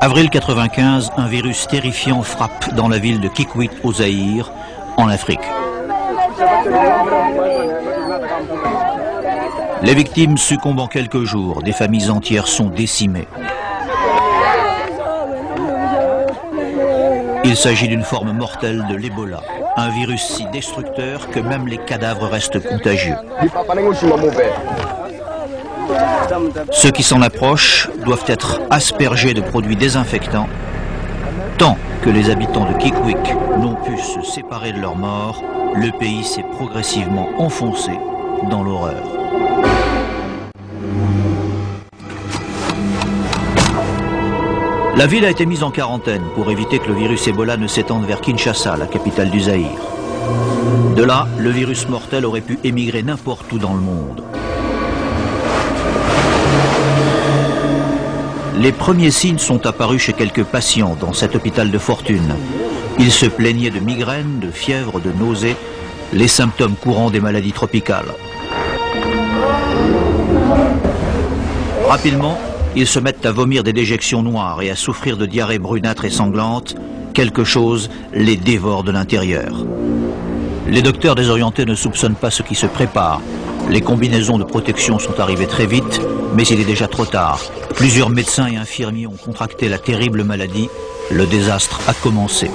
Avril 95, un virus terrifiant frappe dans la ville de Kikwit au Zaïre, en Afrique. Les victimes succombent en quelques jours, des familles entières sont décimées. Il s'agit d'une forme mortelle de l'Ebola, un virus si destructeur que même les cadavres restent contagieux. Ceux qui s'en approchent doivent être aspergés de produits désinfectants, tant que les habitants de Kikwit n'ont pu se séparer de leurs morts, le pays s'est progressivement enfoncé dans l'horreur. La ville a été mise en quarantaine pour éviter que le virus Ebola ne s'étende vers Kinshasa, la capitale du Zaïre. De là, le virus mortel aurait pu émigrer n'importe où dans le monde. Les premiers signes sont apparus chez quelques patients dans cet hôpital de fortune. Ils se plaignaient de migraines, de fièvre, de nausées, les symptômes courants des maladies tropicales. Rapidement, ils se mettent à vomir des déjections noires et à souffrir de diarrhées brunâtres et sanglantes. Quelque chose les dévore de l'intérieur. Les docteurs désorientés ne soupçonnent pas ce qui se prépare. Les combinaisons de protection sont arrivées très vite, mais il est déjà trop tard. Plusieurs médecins et infirmiers ont contracté la terrible maladie. Le désastre a commencé.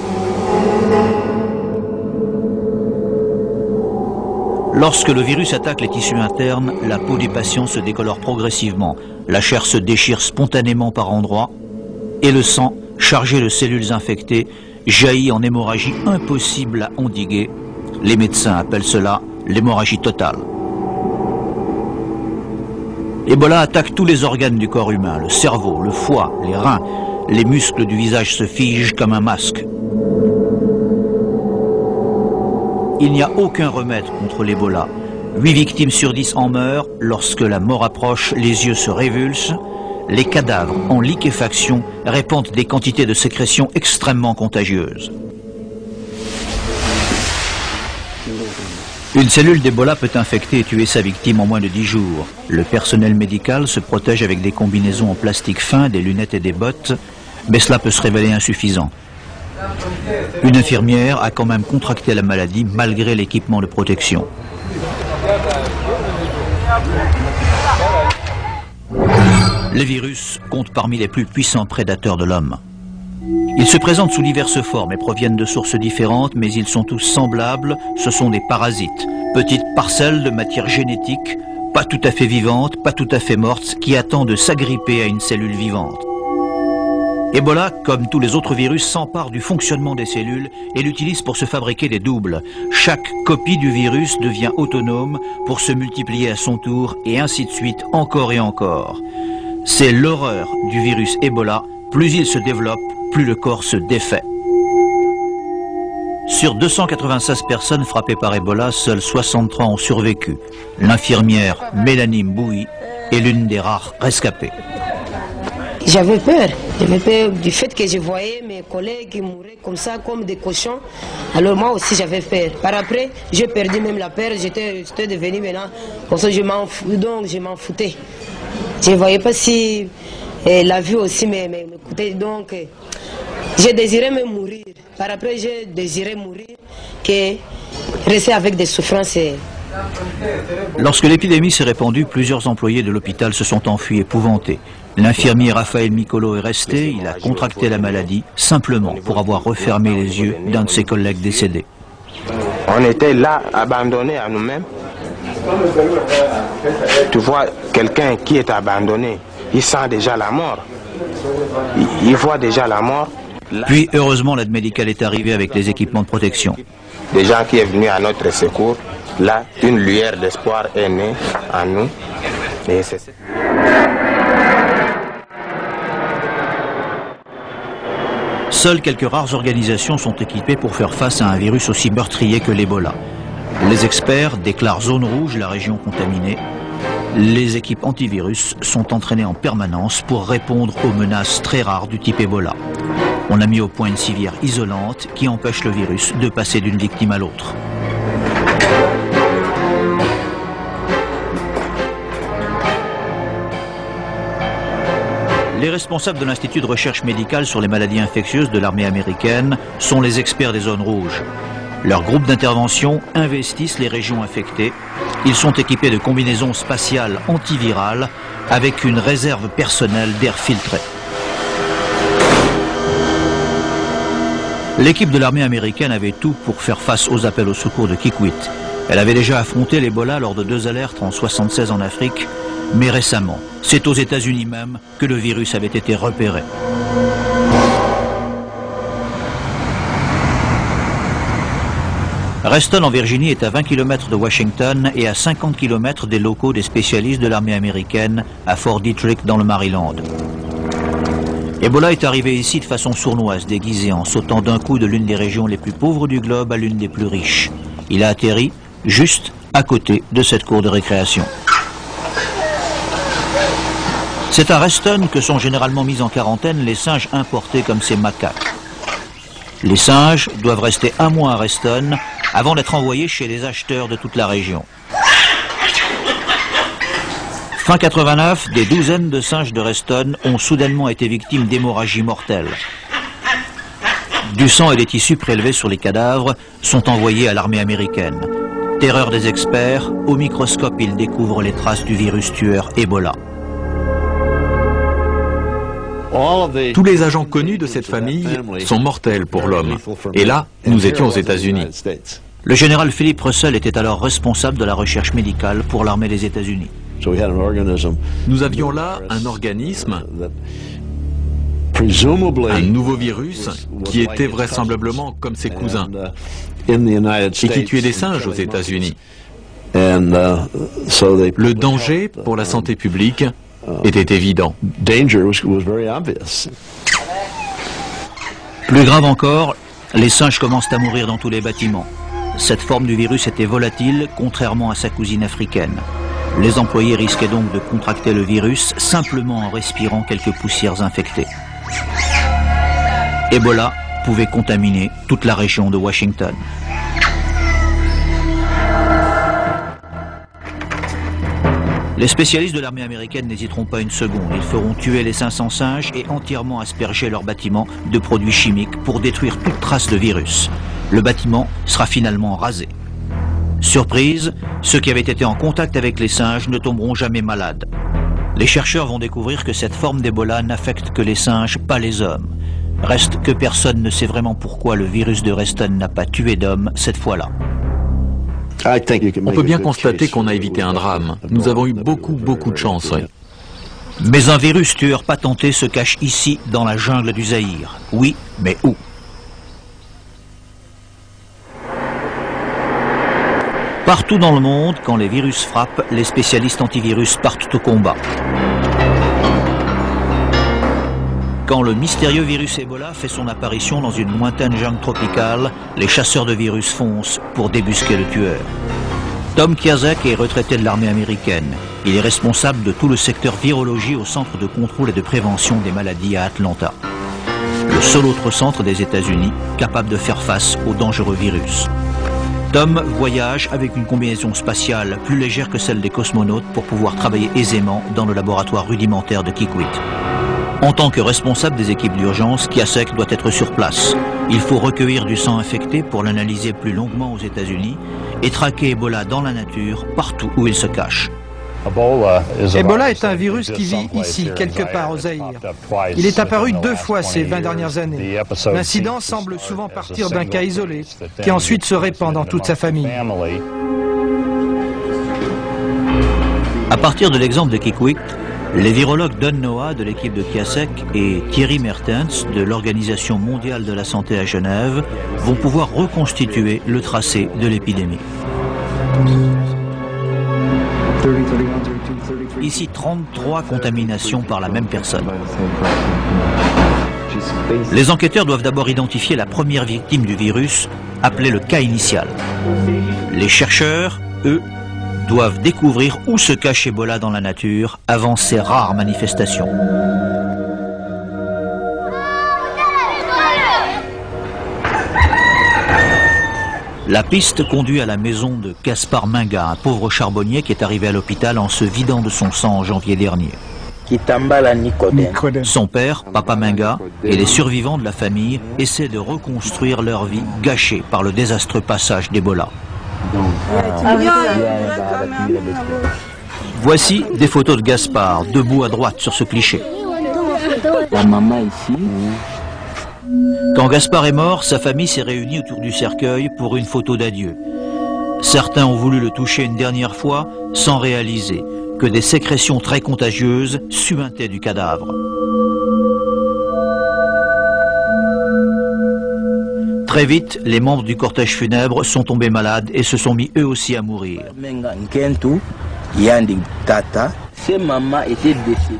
Lorsque le virus attaque les tissus internes, la peau des patients se décolore progressivement. La chair se déchire spontanément par endroits et le sang, chargé de cellules infectées, jaillit en hémorragie impossible à endiguer. Les médecins appellent cela l'hémorragie totale. Ebola attaque tous les organes du corps humain, le cerveau, le foie, les reins. Les muscles du visage se figent comme un masque. Il n'y a aucun remède contre l'Ebola. 8 victimes sur 10 en meurent. Lorsque la mort approche, les yeux se révulsent. Les cadavres en liquéfaction répandent des quantités de sécrétions extrêmement contagieuses. Une cellule d'Ebola peut infecter et tuer sa victime en moins de 10 jours. Le personnel médical se protège avec des combinaisons en plastique fin, des lunettes et des bottes, mais cela peut se révéler insuffisant. Une infirmière a quand même contracté la maladie malgré l'équipement de protection. Les virus comptent parmi les plus puissants prédateurs de l'homme. Ils se présentent sous diverses formes et proviennent de sources différentes, mais ils sont tous semblables, ce sont des parasites. Petites parcelles de matière génétique, pas tout à fait vivantes, pas tout à fait mortes, qui attendent de s'agripper à une cellule vivante. Ebola, comme tous les autres virus, s'empare du fonctionnement des cellules et l'utilise pour se fabriquer des doubles. Chaque copie du virus devient autonome pour se multiplier à son tour et ainsi de suite, encore et encore. C'est l'horreur du virus Ebola. Plus il se développe, plus le corps se défait. Sur 296 personnes frappées par Ebola, seules 63 ont survécu. L'infirmière Mélanie Mboui est l'une des rares rescapées. J'avais peur du fait que je voyais mes collègues mourir comme ça, comme des cochons. Alors moi aussi j'avais peur. Par après, j'ai perdu même la peur, j'étais devenu maintenant, comme ça je m'en foutais. Je ne voyais pas si la vie aussi m'écoutait, donc j'ai désiré me mourir. Par après, j'ai désiré mourir que rester avec des souffrances. Lorsque l'épidémie s'est répandue, plusieurs employés de l'hôpital se sont enfuis épouvantés. L'infirmier Raphaël Mikolo est resté, il a contracté la maladie, simplement pour avoir refermé les yeux d'un de ses collègues décédés. On était là, abandonnés à nous-mêmes. Tu vois, quelqu'un qui est abandonné, il sent déjà la mort. Il voit déjà la mort. Puis, heureusement, l'aide médicale est arrivée avec les équipements de protection. Des gens qui sont venus à notre secours, là, une lueur d'espoir est née en nous. Et Seules quelques rares organisations sont équipées pour faire face à un virus aussi meurtrier que l'Ebola. Les experts déclarent zone rouge la région contaminée. Les équipes antivirus sont entraînées en permanence pour répondre aux menaces très rares du type Ebola. On a mis au point une civière isolante qui empêche le virus de passer d'une victime à l'autre. Les responsables de l'Institut de recherche médicale sur les maladies infectieuses de l'armée américaine sont les experts des zones rouges. Leurs groupes d'intervention investissent les régions infectées. Ils sont équipés de combinaisons spatiales antivirales avec une réserve personnelle d'air filtré. L'équipe de l'armée américaine avait tout pour faire face aux appels au secours de Kikwit. Elle avait déjà affronté l'Ebola lors de 2 alertes en 1976 en Afrique, mais récemment, c'est aux États-Unis même que le virus avait été repéré. Reston en Virginie est à 20 km de Washington et à 50 km des locaux des spécialistes de l'armée américaine à Fort Detrick dans le Maryland. Ebola est arrivé ici de façon sournoise, déguisé en sautant d'un coup de l'une des régions les plus pauvres du globe à l'une des plus riches. Il a atterri juste à côté de cette cour de récréation. C'est à Reston que sont généralement mis en quarantaine les singes importés comme ces macaques. Les singes doivent rester 1 mois à Reston avant d'être envoyés chez les acheteurs de toute la région. Fin 89, des douzaines de singes de Reston ont soudainement été victimes d'hémorragies mortelles. Du sang et des tissus prélevés sur les cadavres sont envoyés à l'armée américaine. Terreur des experts, au microscope ils découvrent les traces du virus tueur Ebola. Tous les agents connus de cette famille sont mortels pour l'homme. Et là, nous étions aux États-Unis. Le général Philip Russell était alors responsable de la recherche médicale pour l'armée des États-Unis. Nous avions là un organisme, un nouveau virus qui était vraisemblablement comme ses cousins et qui tuait des singes aux États-Unis. Le danger pour la santé publique était évident. Plus grave encore, les singes commencent à mourir dans tous les bâtiments. Cette forme du virus était volatile, contrairement à sa cousine africaine. Les employés risquaient donc de contracter le virus simplement en respirant quelques poussières infectées. Ebola pouvait contaminer toute la région de Washington. Les spécialistes de l'armée américaine n'hésiteront pas une seconde. Ils feront tuer les 500 singes et entièrement asperger leurs bâtiments de produits chimiques pour détruire toute trace de virus. Le bâtiment sera finalement rasé. Surprise, ceux qui avaient été en contact avec les singes ne tomberont jamais malades. Les chercheurs vont découvrir que cette forme d'Ebola n'affecte que les singes, pas les hommes. Reste que personne ne sait vraiment pourquoi le virus de Reston n'a pas tué d'hommes cette fois-là. On peut bien constater qu'on a évité un drame. Nous avons eu beaucoup de chance. Oui. Mais un virus tueur patenté se cache ici, dans la jungle du Zaïre. Oui, mais où? Partout dans le monde, quand les virus frappent, les spécialistes antivirus partent au combat. Quand le mystérieux virus Ebola fait son apparition dans une lointaine jungle tropicale, les chasseurs de virus foncent pour débusquer le tueur. Tom Kiasek est retraité de l'armée américaine. Il est responsable de tout le secteur virologie au Centre de contrôle et de prévention des maladies à Atlanta. Le seul autre centre des États-Unis capable de faire face aux dangereux virus. Tom voyage avec une combinaison spatiale plus légère que celle des cosmonautes pour pouvoir travailler aisément dans le laboratoire rudimentaire de Kikwit. En tant que responsable des équipes d'urgence, Kiasek doit être sur place. Il faut recueillir du sang infecté pour l'analyser plus longuement aux États-Unis et traquer Ebola dans la nature, partout où il se cache. Ebola est un virus qui vit ici, quelque part au Zaïre. Il est apparu 2 fois ces 20 dernières années. L'incident semble souvent partir d'un cas isolé, qui ensuite se répand dans toute sa famille. À partir de l'exemple de Kikwit, les virologues Don Noah de l'équipe de Kiasek et Thierry Mertens de l'Organisation mondiale de la santé à Genève vont pouvoir reconstituer le tracé de l'épidémie. Ici, 33 contaminations par la même personne. Les enquêteurs doivent d'abord identifier la première victime du virus, appelée le cas initial. Les chercheurs, eux, doivent découvrir où se cache Ebola dans la nature avant ses rares manifestations. La piste conduit à la maison de Gaspard Minga, un pauvre charbonnier qui est arrivé à l'hôpital en se vidant de son sang en janvier dernier. Son père, Papa Menga, et les survivants de la famille essaient de reconstruire leur vie gâchée par le désastreux passage d'Ebola. Voici des photos de Gaspard, debout à droite sur ce cliché. La maman ici. Quand Gaspard est mort, sa famille s'est réunie autour du cercueil pour une photo d'adieu. Certains ont voulu le toucher une dernière fois sans réaliser que des sécrétions très contagieuses suintaient du cadavre. Très vite, les membres du cortège funèbre sont tombés malades et se sont mis eux aussi à mourir.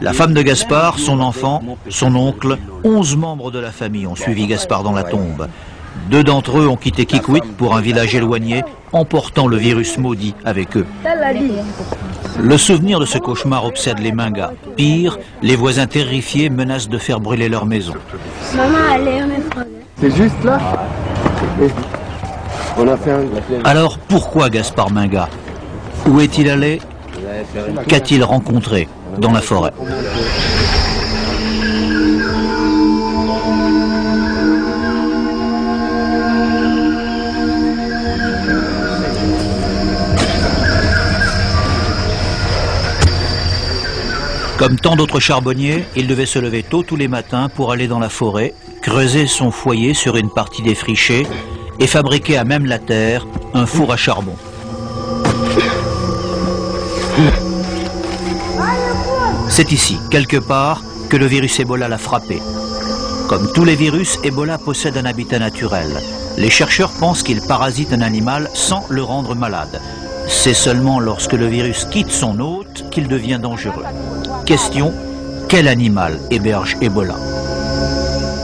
La femme de Gaspard, son enfant, son oncle, 11 membres de la famille ont suivi Gaspard dans la tombe. 2 d'entre eux ont quitté Kikwit pour un village éloigné, emportant le virus maudit avec eux. Le souvenir de ce cauchemar obsède les Menga. Pire, les voisins terrifiés menacent de faire brûler leur maison. C'est juste là. Alors pourquoi Gaspard Menga? Où est-il allé? Qu'a-t-il rencontré dans la forêt? Comme tant d'autres charbonniers, il devait se lever tôt tous les matins pour aller dans la forêt, creuser son foyer sur une partie défrichée et fabriquer à même la terre un four à charbon. C'est ici, quelque part, que le virus Ebola l'a frappé. Comme tous les virus, Ebola possède un habitat naturel. Les chercheurs pensent qu'il parasite un animal sans le rendre malade. C'est seulement lorsque le virus quitte son hôte qu'il devient dangereux. Question, quel animal héberge Ebola?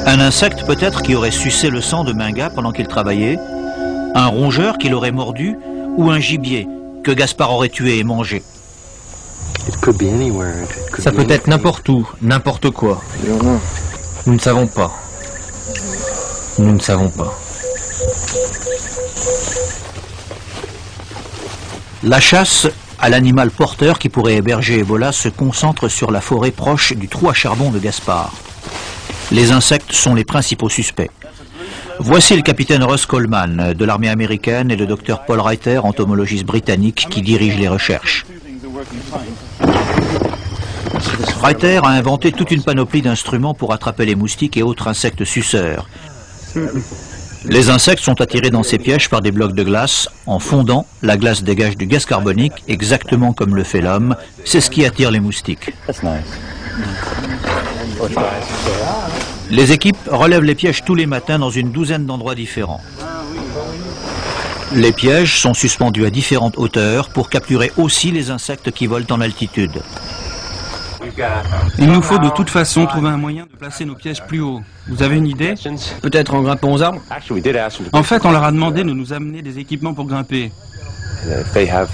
Un insecte peut-être qui aurait sucé le sang de Menga pendant qu'il travaillait? Un rongeur qui l'aurait mordu? Ou un gibier que Gaspard aurait tué et mangé? Ça peut être n'importe où, n'importe quoi. Nous ne savons pas. Nous ne savons pas. La chasse à l'animal porteur qui pourrait héberger Ebola se concentre sur la forêt proche du trou à charbon de Gaspard. Les insectes sont les principaux suspects. Voici le capitaine Russ Coleman de l'armée américaine et le docteur Paul Reiter, entomologiste britannique, qui dirige les recherches. Reiter a inventé toute une panoplie d'instruments pour attraper les moustiques et autres insectes suceurs. Les insectes sont attirés dans ces pièges par des blocs de glace. En fondant, la glace dégage du gaz carbonique, exactement comme le fait l'homme. C'est ce qui attire les moustiques. Les équipes relèvent les pièges tous les matins dans une douzaine d'endroits différents. Les pièges sont suspendus à différentes hauteurs pour capturer aussi les insectes qui volent en altitude. Il nous faut de toute façon trouver un moyen de placer nos pièges plus haut. Vous avez une idée? Peut-être en grimpant aux arbres? En fait, on leur a demandé de nous amener des équipements pour grimper.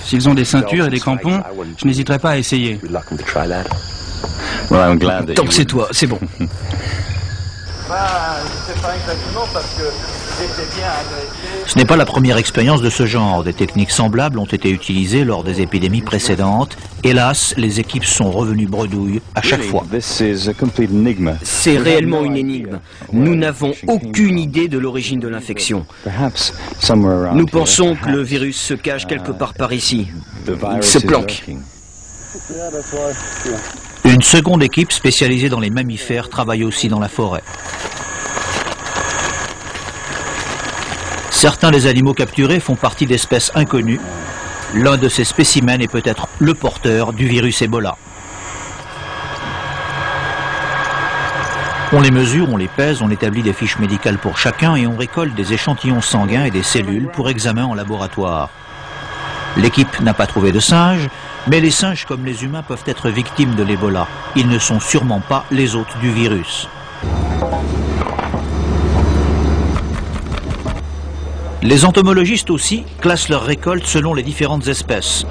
S'ils ont des ceintures et des crampons, je n'hésiterai pas à essayer. Tant que c'est toi, c'est bon. Ce n'est pas la première expérience de ce genre. Des techniques semblables ont été utilisées lors des épidémies précédentes. Hélas, les équipes sont revenues bredouilles à chaque fois. C'est réellement une énigme. Nous n'avons aucune idée de l'origine de l'infection. Nous pensons que le virus se cache quelque part par ici. Il se planque. Une seconde équipe spécialisée dans les mammifères travaille aussi dans la forêt. Certains des animaux capturés font partie d'espèces inconnues. L'un de ces spécimens est peut-être le porteur du virus Ebola. On les mesure, on les pèse, on établit des fiches médicales pour chacun et on récolte des échantillons sanguins et des cellules pour examen en laboratoire. L'équipe n'a pas trouvé de singes, mais les singes comme les humains peuvent être victimes de l'Ebola. Ils ne sont sûrement pas les hôtes du virus. Les entomologistes aussi classent leurs récoltes selon les différentes espèces.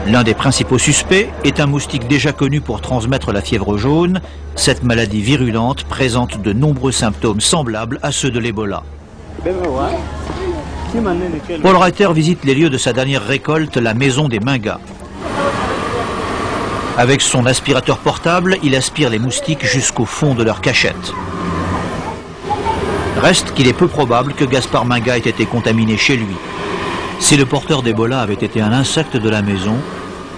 L'un des principaux suspects est un moustique déjà connu pour transmettre la fièvre jaune. Cette maladie virulente présente de nombreux symptômes semblables à ceux de l'Ebola. Paul Reiter visite les lieux de sa dernière récolte, la maison des Menga. Avec son aspirateur portable, il aspire les moustiques jusqu'au fond de leur cachette. Reste qu'il est peu probable que Gaspard Minga ait été contaminé chez lui. Si le porteur d'Ebola avait été un insecte de la maison,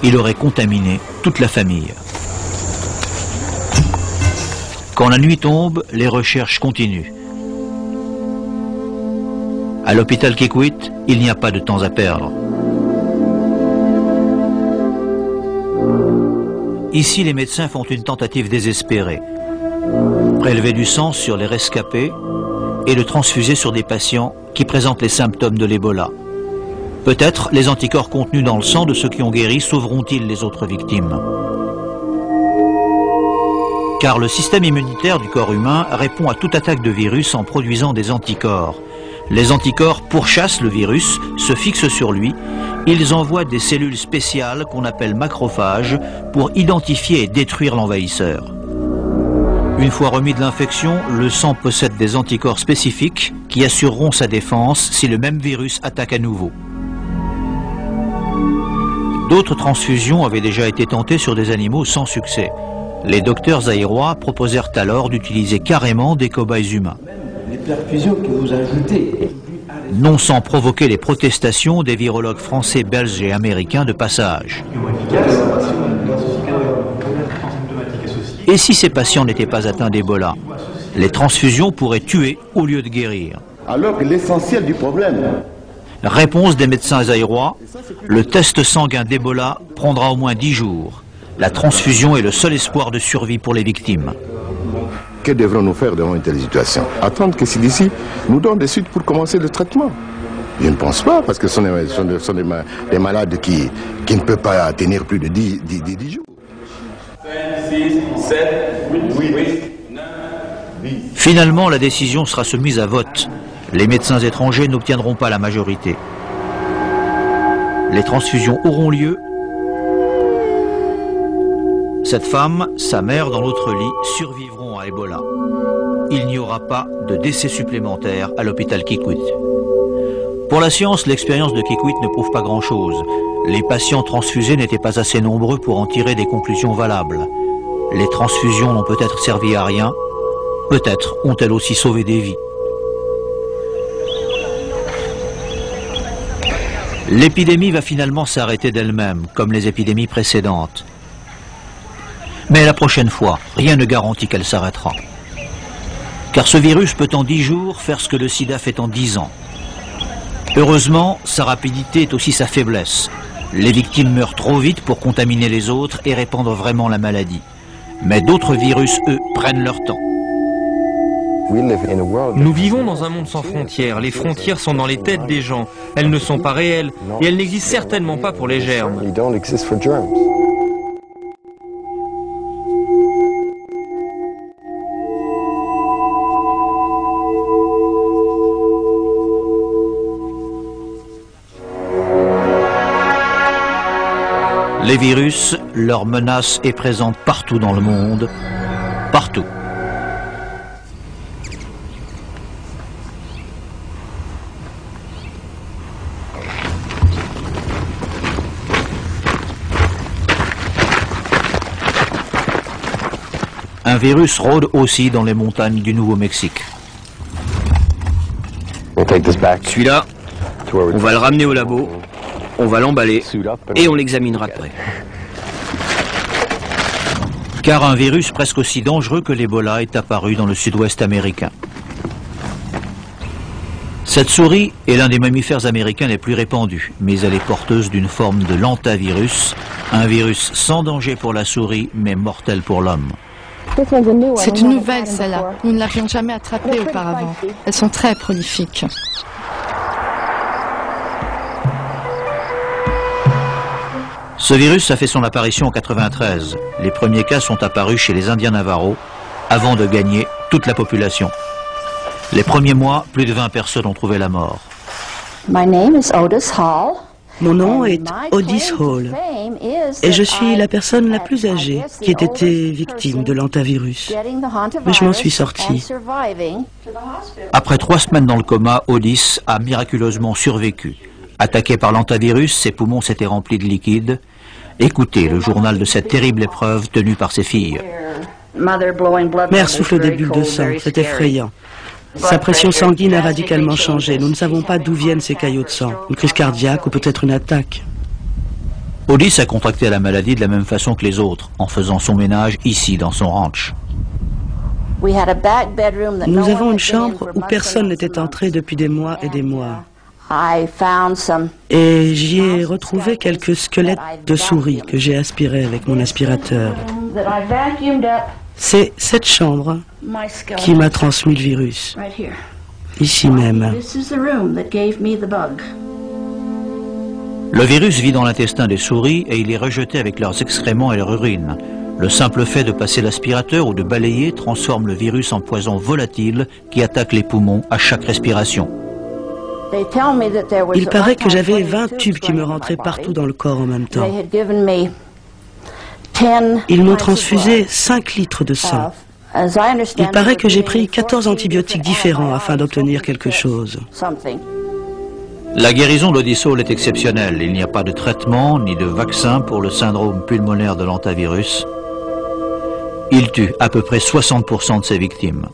il aurait contaminé toute la famille. Quand la nuit tombe, les recherches continuent. À l'hôpital Kikwit, il n'y a pas de temps à perdre. Ici, les médecins font une tentative désespérée. Prélever du sang sur les rescapés et le transfuser sur des patients qui présentent les symptômes de l'Ebola. Peut-être les anticorps contenus dans le sang de ceux qui ont guéri sauveront-ils les autres victimes. Car le système immunitaire du corps humain répond à toute attaque de virus en produisant des anticorps. Les anticorps pourchassent le virus, se fixent sur lui. Ils envoient des cellules spéciales qu'on appelle macrophages pour identifier et détruire l'envahisseur. Une fois remis de l'infection, le sang possède des anticorps spécifiques qui assureront sa défense si le même virus attaque à nouveau. D'autres transfusions avaient déjà été tentées sur des animaux sans succès. Les docteurs zaïrois proposèrent alors d'utiliser carrément des cobayes humains. Les perfusions que vous ajoutez. Non sans provoquer les protestations des virologues français, belges et américains de passage. Et si ces patients n'étaient pas atteints d'Ebola? Les transfusions pourraient tuer au lieu de guérir. Alors que l'essentiel du problème... Réponse des médecins zaïrois, le test sanguin d'Ebola prendra au moins 10 jours. La transfusion est le seul espoir de survie pour les victimes. Que devrons-nous faire devant une telle situation? Attendre que CDC nous donne des suites pour commencer le traitement? Je ne pense pas, parce que ce sont des malades qui ne peuvent pas tenir plus de 10 jours. 5, 6, 7, 8, 9, 10. Finalement, la décision sera soumise à vote. Les médecins étrangers n'obtiendront pas la majorité. Les transfusions auront lieu. Cette femme, sa mère dans l'autre lit, survivront à Ebola. Il n'y aura pas de décès supplémentaire à l'hôpital Kikwit. Pour la science, l'expérience de Kikwit ne prouve pas grand-chose. Les patients transfusés n'étaient pas assez nombreux pour en tirer des conclusions valables. Les transfusions n'ont peut-être servi à rien, peut-être ont-elles aussi sauvé des vies. L'épidémie va finalement s'arrêter d'elle-même, comme les épidémies précédentes. Mais la prochaine fois, rien ne garantit qu'elle s'arrêtera. Car ce virus peut en 10 jours faire ce que le sida fait en 10 ans. Heureusement, sa rapidité est aussi sa faiblesse. Les victimes meurent trop vite pour contaminer les autres et répandre vraiment la maladie. Mais d'autres virus, eux, prennent leur temps. Nous vivons dans un monde sans frontières. Les frontières sont dans les têtes des gens. Elles ne sont pas réelles et elles n'existent certainement pas pour les germes. Les virus, leur menace est présente partout dans le monde, partout. Un virus rôde aussi dans les montagnes du Nouveau-Mexique. Celui-là, on va le ramener au labo, on va l'emballer et on l'examinera de près. Car un virus presque aussi dangereux que l'Ebola est apparu dans le sud-ouest américain. Cette souris est l'un des mammifères américains les plus répandus, mais elle est porteuse d'une forme de l'hantavirus, un virus sans danger pour la souris, mais mortel pour l'homme. C'est une nouvelle, celle-là. Nous ne l'avions jamais attrapée auparavant. Elles sont très prolifiques. Ce virus a fait son apparition en 93. Les premiers cas sont apparus chez les Indiens Navarros, avant de gagner toute la population. Les premiers mois, plus de 20 personnes ont trouvé la mort. Mon nom est Otis Hall et je suis la personne la plus âgée qui ait été victime de l'hantavirus. Mais je m'en suis sortie. Après 3 semaines dans le coma, Otis a miraculeusement survécu. Attaqué par l'hantavirus, ses poumons s'étaient remplis de liquide Écoutez le journal de cette terrible épreuve tenue par ses filles. Mère souffle des bulles de sang, c'est effrayant. Sa pression sanguine a radicalement changé. Nous ne savons pas d'où viennent ces caillots de sang. Une crise cardiaque ou peut-être une attaque. Otis a contracté la maladie de la même façon que les autres, en faisant son ménage ici, dans son ranch. Nous avons une chambre où personne n'était entré depuis des mois et des mois. Et j'y ai retrouvé quelques squelettes de souris que j'ai aspirés avec mon aspirateur. C'est cette chambre qui m'a transmis le virus, ici même. Le virus vit dans l'intestin des souris et il est rejeté avec leurs excréments et leur urine. Le simple fait de passer l'aspirateur ou de balayer transforme le virus en poison volatile qui attaque les poumons à chaque respiration. Il paraît que j'avais 20 tubes qui me rentraient partout dans le corps en même temps. Ils m'ont transfusé 5 litres de sang. Il paraît que j'ai pris 14 antibiotiques différents afin d'obtenir quelque chose. La guérison d'Otis Hall est exceptionnelle. Il n'y a pas de traitement ni de vaccin pour le syndrome pulmonaire de l'hantavirus. Il tue à peu près 60% de ses victimes.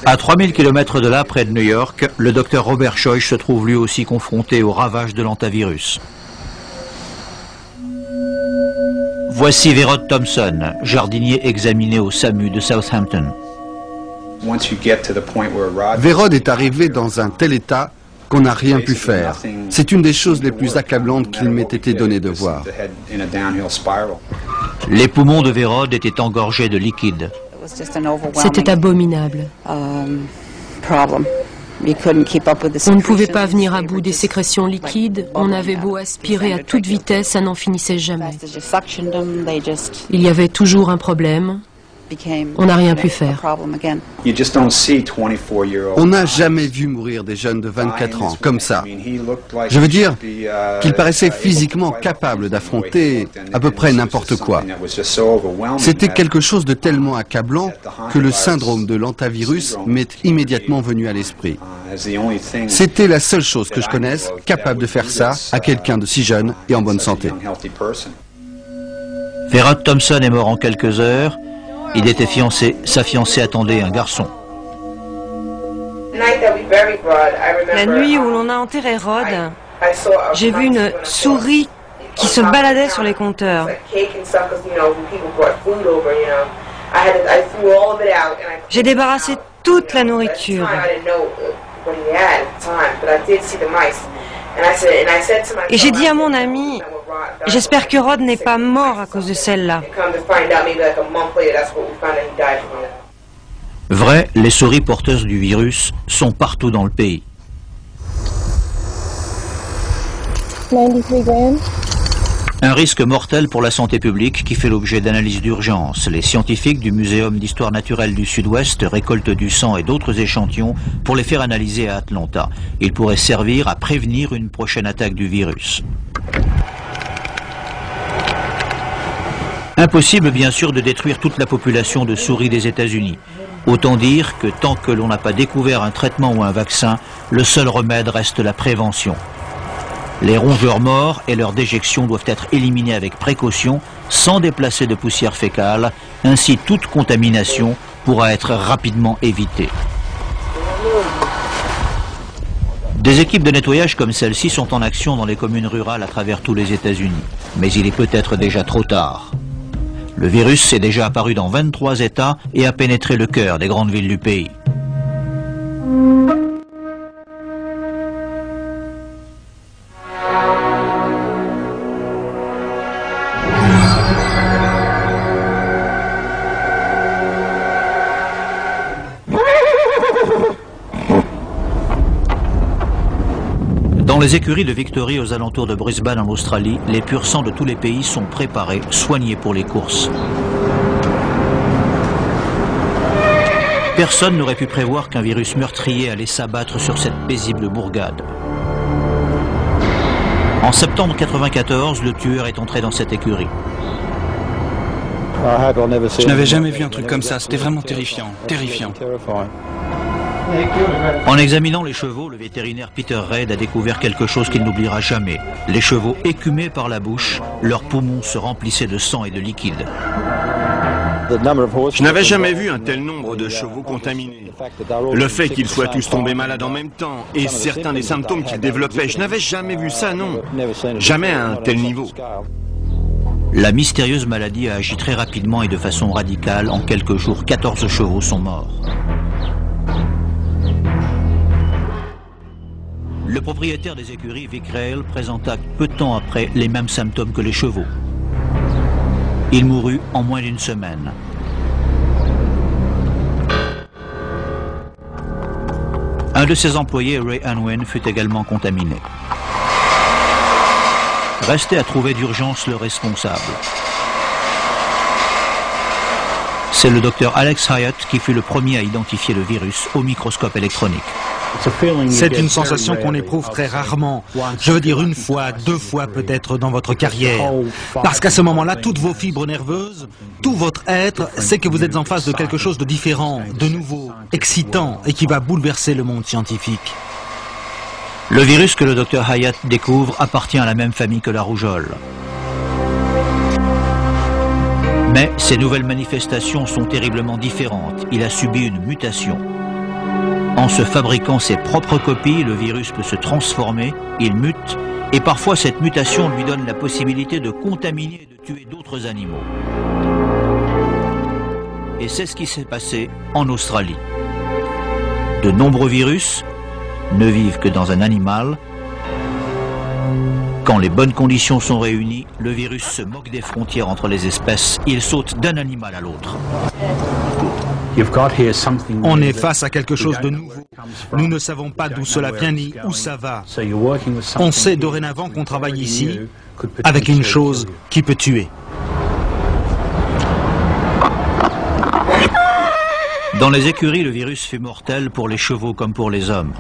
À 3000 km de là, près de New York, le docteur Robert Scheuch se trouve lui aussi confronté aux ravages de l'hantavirus. Voici Verrod Thompson, jardinier examiné au SAMU de Southampton. Verrod est arrivé dans un tel état qu'on n'a rien pu faire. C'est une des choses les plus accablantes qu'il m'ait été donné de voir. Les poumons de Verrod étaient engorgés de liquide. C'était abominable. On ne pouvait pas venir à bout des sécrétions liquides, on avait beau aspirer à toute vitesse, ça n'en finissait jamais. Il y avait toujours un problème. On n'a rien pu faire. On n'a jamais vu mourir des jeunes de 24 ans comme ça. Je veux dire qu'ils paraissaient physiquement capables d'affronter à peu près n'importe quoi. C'était quelque chose de tellement accablant que le syndrome de l'hantavirus m'est immédiatement venu à l'esprit. C'était la seule chose que je connaisse capable de faire ça à quelqu'un de si jeune et en bonne santé. Verrod Thompson est mort en quelques heures. Il était fiancé, sa fiancée attendait un garçon. La nuit où l'on a enterré Rod, j'ai vu une souris qui se baladait sur les compteurs. J'ai débarrassé toute la nourriture. Et j'ai dit à mon ami, j'espère que Rod n'est pas mort à cause de celle-là. Vrai, les souris porteuses du virus sont partout dans le pays. 93 grammes. Un risque mortel pour la santé publique qui fait l'objet d'analyses d'urgence. Les scientifiques du Muséum d'histoire naturelle du Sud-Ouest récoltent du sang et d'autres échantillons pour les faire analyser à Atlanta. Ils pourraient servir à prévenir une prochaine attaque du virus. Impossible bien sûr de détruire toute la population de souris des États-Unis. Autant dire que tant que l'on n'a pas découvert un traitement ou un vaccin, le seul remède reste la prévention. Les rongeurs morts et leurs déjections doivent être éliminés avec précaution, sans déplacer de poussière fécale. Ainsi, toute contamination pourra être rapidement évitée. Des équipes de nettoyage comme celle-ci sont en action dans les communes rurales à travers tous les États-Unis. Mais il est peut-être déjà trop tard. Le virus est déjà apparu dans 23 États et a pénétré le cœur des grandes villes du pays. Dans les écuries de Victory aux alentours de Brisbane en Australie, les pur sangs de tous les pays sont préparés, soignés pour les courses. Personne n'aurait pu prévoir qu'un virus meurtrier allait s'abattre sur cette paisible bourgade. En septembre 1994, le tueur est entré dans cette écurie. Je n'avais jamais vu un truc comme ça, c'était vraiment terrifiant, terrifiant. En examinant les chevaux, le vétérinaire Peter Reid a découvert quelque chose qu'il n'oubliera jamais. Les chevaux écumaient par la bouche, leurs poumons se remplissaient de sang et de liquide. Je n'avais jamais vu un tel nombre de chevaux contaminés. Le fait qu'ils soient tous tombés malades en même temps et certains des symptômes qu'ils développaient, je n'avais jamais vu ça, non. Jamais à un tel niveau. La mystérieuse maladie a agi très rapidement et de façon radicale. En quelques jours, 14 chevaux sont morts. Le propriétaire des écuries, Vic Rail, présenta peu de temps après les mêmes symptômes que les chevaux. Il mourut en moins d'une semaine. Un de ses employés, Ray Unwin, fut également contaminé. Restait à trouver d'urgence le responsable. C'est le docteur Alex Hyatt qui fut le premier à identifier le virus au microscope électronique. C'est une sensation qu'on éprouve très rarement. Je veux dire une fois, deux fois peut-être dans votre carrière. Parce qu'à ce moment-là, toutes vos fibres nerveuses, tout votre être, sait que vous êtes en face de quelque chose de différent, de nouveau, excitant et qui va bouleverser le monde scientifique. Le virus que le docteur Hyatt découvre appartient à la même famille que la rougeole. Mais ces nouvelles manifestations sont terriblement différentes. Il a subi une mutation. En se fabriquant ses propres copies, le virus peut se transformer, il mute, et parfois cette mutation lui donne la possibilité de contaminer et de tuer d'autres animaux. Et c'est ce qui s'est passé en Australie. De nombreux virus ne vivent que dans un animal. Quand les bonnes conditions sont réunies, le virus se moque des frontières entre les espèces, il saute d'un animal à l'autre. On est face à quelque chose de nouveau. Nous ne savons pas d'où cela vient ni où ça va. On sait dorénavant qu'on travaille ici avec une chose qui peut tuer. Dans les écuries, le virus fut mortel pour les chevaux comme pour les hommes.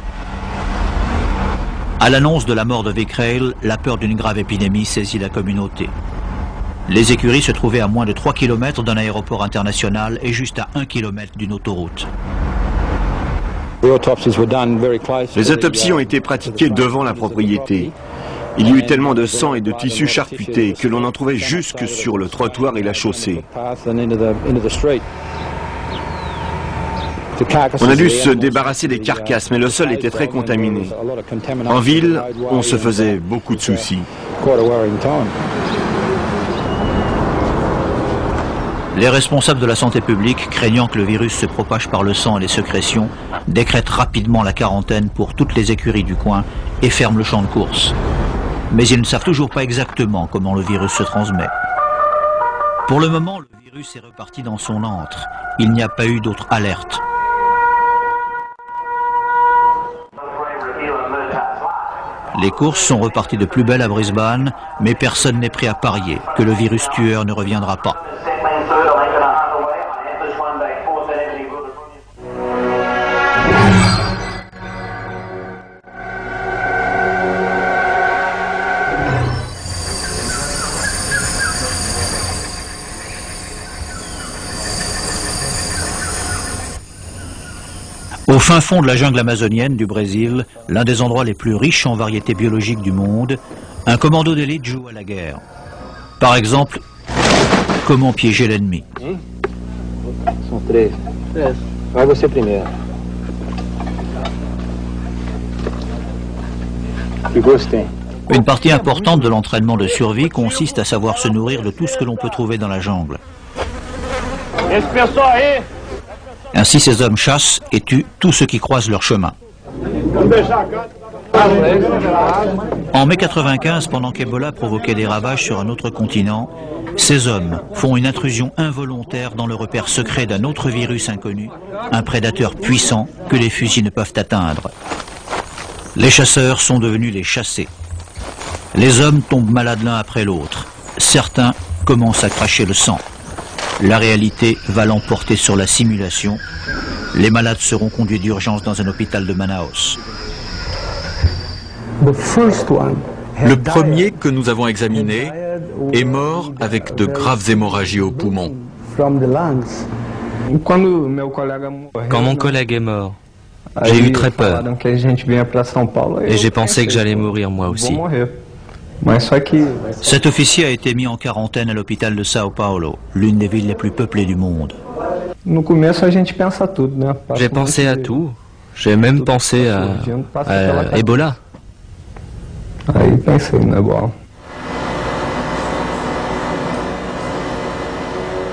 À l'annonce de la mort de Vic Rail, la peur d'une grave épidémie saisit la communauté. Les écuries se trouvaient à moins de 3 km d'un aéroport international et juste à 1 km d'une autoroute. Les autopsies ont été pratiquées devant la propriété. Il y eut tellement de sang et de tissus charcutés que l'on en trouvait jusque sur le trottoir et la chaussée. On a dû se débarrasser des carcasses, mais le sol était très contaminé. En ville, on se faisait beaucoup de soucis. Les responsables de la santé publique, craignant que le virus se propage par le sang et les sécrétions, décrètent rapidement la quarantaine pour toutes les écuries du coin et ferment le champ de course. Mais ils ne savent toujours pas exactement comment le virus se transmet. Pour le moment, le virus est reparti dans son antre. Il n'y a pas eu d'autre alerte. Les courses sont reparties de plus belle à Brisbane, mais personne n'est prêt à parier que le virus tueur ne reviendra pas. Au fin fond de la jungle amazonienne du Brésil, l'un des endroits les plus riches en variétés biologiques du monde, un commando d'élite joue à la guerre. Par exemple, comment piéger l'ennemi. Une partie importante de l'entraînement de survie consiste à savoir se nourrir de tout ce que l'on peut trouver dans la jungle. Ainsi, ces hommes chassent et tuent tout ce qui croise leur chemin. En mai 95, pendant qu'Ebola provoquait des ravages sur un autre continent, ces hommes font une intrusion involontaire dans le repère secret d'un autre virus inconnu, un prédateur puissant que les fusils ne peuvent atteindre. Les chasseurs sont devenus les chassés. Les hommes tombent malades l'un après l'autre. Certains commencent à cracher le sang. La réalité va l'emporter sur la simulation. Les malades seront conduits d'urgence dans un hôpital de Manaus. Le premier que nous avons examiné est mort avec de graves hémorragies aux poumons. Quand mon collègue est mort, J'ai eu très peur. Et j'ai pensé que j'allais mourir moi aussi. Cet officier a été mis en quarantaine à l'hôpital de Sao Paulo, l'une des villes les plus peuplées du monde. J'ai pensé à tout. J'ai même pensé à Ebola.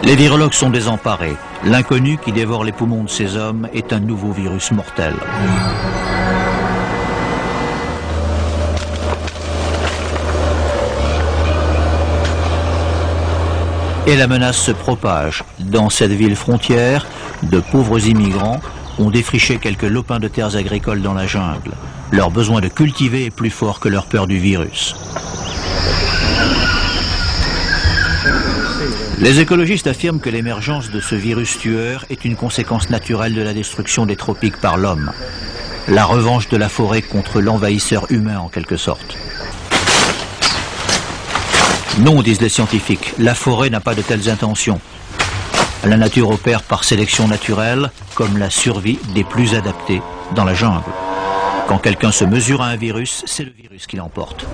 Les virologues sont désemparés. L'inconnu qui dévore les poumons de ces hommes est un nouveau virus mortel. Et la menace se propage. Dans cette ville frontière, de pauvres immigrants ont défriché quelques lopins de terres agricoles dans la jungle. Leur besoin de cultiver est plus fort que leur peur du virus. Les écologistes affirment que l'émergence de ce virus tueur est une conséquence naturelle de la destruction des tropiques par l'homme. La revanche de la forêt contre l'envahisseur humain en quelque sorte. Non, disent les scientifiques, la forêt n'a pas de telles intentions. La nature opère par sélection naturelle, comme la survie des plus adaptés dans la jungle. Quand quelqu'un se mesure à un virus, c'est le virus qui l'emporte.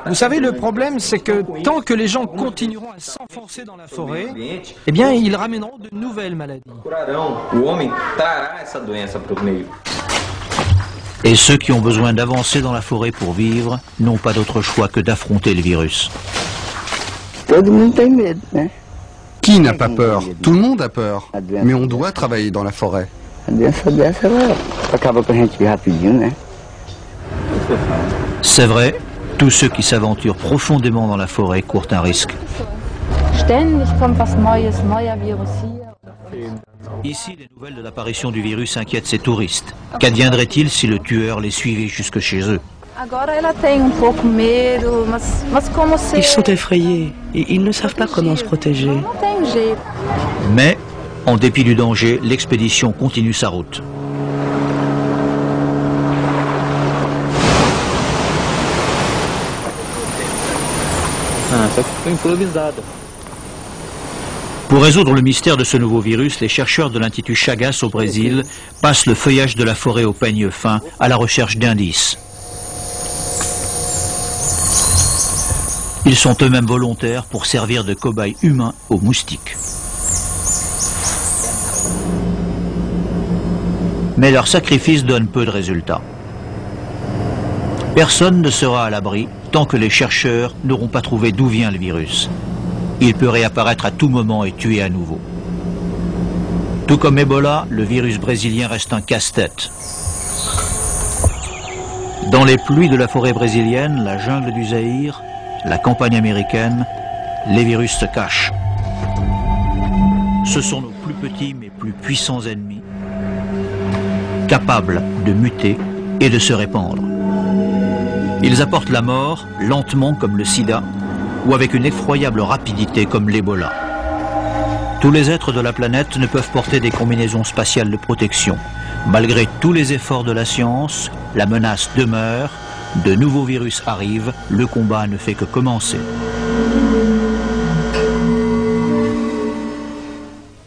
Vous savez, le problème, c'est que tant que les gens continueront à s'enfoncer dans la forêt, eh bien, ils ramèneront de nouvelles maladies. Et ceux qui ont besoin d'avancer dans la forêt pour vivre n'ont pas d'autre choix que d'affronter le virus. Qui n'a pas peur? Tout le monde a peur. Mais on doit travailler dans la forêt. C'est vrai, tous ceux qui s'aventurent profondément dans la forêt courent un risque. Ici, les nouvelles de l'apparition du virus inquiètent ces touristes. Qu'adviendrait-il si le tueur les suivait jusque chez eux? Ils sont effrayés et ils ne savent pas comment se protéger. Mais, en dépit du danger, l'expédition continue sa route. Pour résoudre le mystère de ce nouveau virus, les chercheurs de l'Institut Chagas au Brésil passent le feuillage de la forêt au peigne fin à la recherche d'indices. Ils sont eux-mêmes volontaires pour servir de cobayes humains aux moustiques. Mais leur sacrifice donne peu de résultats. Personne ne sera à l'abri tant que les chercheurs n'auront pas trouvé d'où vient le virus. Il peut réapparaître à tout moment et tuer à nouveau. Tout comme Ebola, le virus brésilien reste un casse-tête. Dans les pluies de la forêt brésilienne, la jungle du Zaïre, la campagne américaine, les virus se cachent. Ce sont nos plus petits mais plus puissants ennemis, capables de muter et de se répandre. Ils apportent la mort, lentement comme le sida, ou avec une effroyable rapidité comme l'Ebola. Tous les êtres de la planète ne peuvent porter des combinaisons spatiales de protection. Malgré tous les efforts de la science, la menace demeure, de nouveaux virus arrivent, le combat ne fait que commencer.